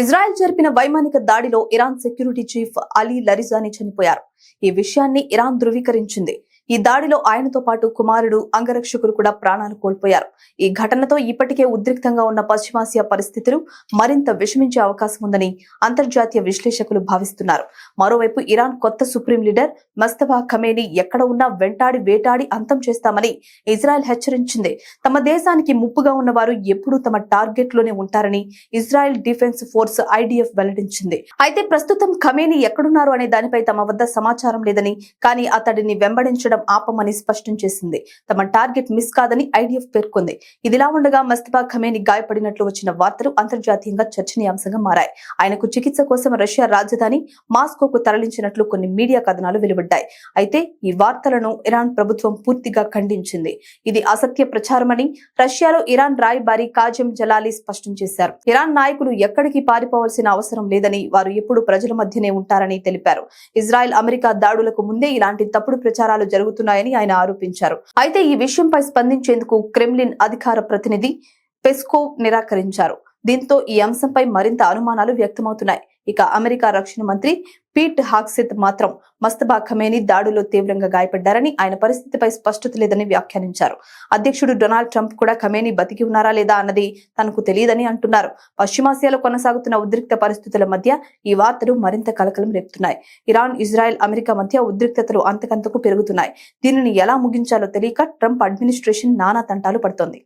Israel జరిపిన వైమానిక దాడిలో ఇరాన్ సెక్యూరిటీ చీఫ్ అలీ లరిజానీ చనిపోయారు. ఈ విషయాన్ని ఇరాన్ ధృవీకరించింది. ఈ దాడిలో ఆయనతో పాటు కుమారుడు, అంగరక్షకులు కూడా ప్రాణాలు కోల్పోయారు. ఈ ఘటనతో ఇప్పటికే ఉద్రిక్తంగా ఉన్న పశ్చిమాసియా పరిస్థితులు మరింత విషమించే అవకాశం ఉందని అంతర్జాతీయ విశ్లేషకులు భావిస్తున్నారు. మరోవైపు ఇరాన్ కొత్త సుప్రీం లీడర్ మస్తఫా ఖమేనీ ఎక్కడ ఉన్నా వెంటాడి వేటాడి అంతం చేస్తామని ఇజ్రాయెల్ హెచ్చరించింది. తమ దేశానికి ముప్పుగా ఉన్నవారు ఎప్పుడూ తమ టార్గెట్ లోనే ఉంటారని ఇజ్రాయెల్ డిఫెన్స్ ఫోర్స్ IDF వెల్లడించింది. అయితే ప్రస్తుతం ఖమేనీ ఎక్కడున్నారు అనే దానిపై తమ వద్ద సమాచారం లేదని, కానీ అతడిని వెంబడించడం ఆపమని స్పష్టం చేసింది. తమ టార్గెట్ మిస్ కాదని IDF పేర్కొంది. ఇదిలా ఉండగా మస్తఫా ఖమేనీ గాయపడినట్లు వచ్చిన వార్తలు అంతర్జాతీయంగా చర్చనీయాంశంగా మారాయి. ఆయనకు చికిత్స కోసం రష్యా రాజధాని మాస్కోకు తరలించినట్లు కొన్ని మీడియా కథనాలు వెలువడ్డాయి. అయితే ఈ వార్తలను ఇరాన్ ప్రభుత్వం పూర్తిగా ఖండించింది. ఇది అసత్య ప్రచారమని రష్యాలో ఇరాన్ రాయబారి కాజెం జలాలి స్పష్టం చేశారు. ఇరాన్ నాయకులు ఎక్కడికి పారిపోవాల్సిన అవసరం లేదని, వారు ఎప్పుడు ప్రజల మధ్యనే ఉంటారని తెలిపారు. ఇజ్రాయెల్ అమెరికా దాడులకు ముందే ఇలాంటి తప్పుడు ప్రచారాలు జరుగుతున్నాయని ఆయన ఆరోపించారు. అయితే ఈ విషయంపై స్పందించేందుకు క్రెమ్లిన్ అధికార ప్రతినిధి పెస్కోవ్ నిరాకరించారు. దీంతో ఈ అంశంపై మరింత అనుమానాలు వ్యక్తమవుతున్నాయి. ఇక అమెరికా రక్షణ మంత్రి పీట్ హాక్సెత్ మాత్రం మస్తఫా ఖమేనీ దాడిలో తీవ్రంగా గాయపడ్డారని, ఆయన పరిస్థితిపై స్పష్టత లేదని వ్యాఖ్యానించారు. అధ్యక్షుడు డొనాల్డ్ ట్రంప్ కూడా ఖమేనీ బతికి ఉన్నారా లేదా అన్నది తనకు తెలియదని అంటున్నారు. పశ్చిమాసియాలో కొనసాగుతున్న ఉద్రిక్త పరిస్థితుల మధ్య ఈ వార్తలు మరింత కలకలం రేపుతున్నాయి. ఇరాన్, ఇజ్రాయెల్, అమెరికా మధ్య ఉద్రిక్తతలు అంతకంతకు పెరుగుతున్నాయి. దీనిని ఎలా ముగించాలో తెలియక ట్రంప్ అడ్మినిస్ట్రేషన్ నానా తంటాలు పడుతోంది.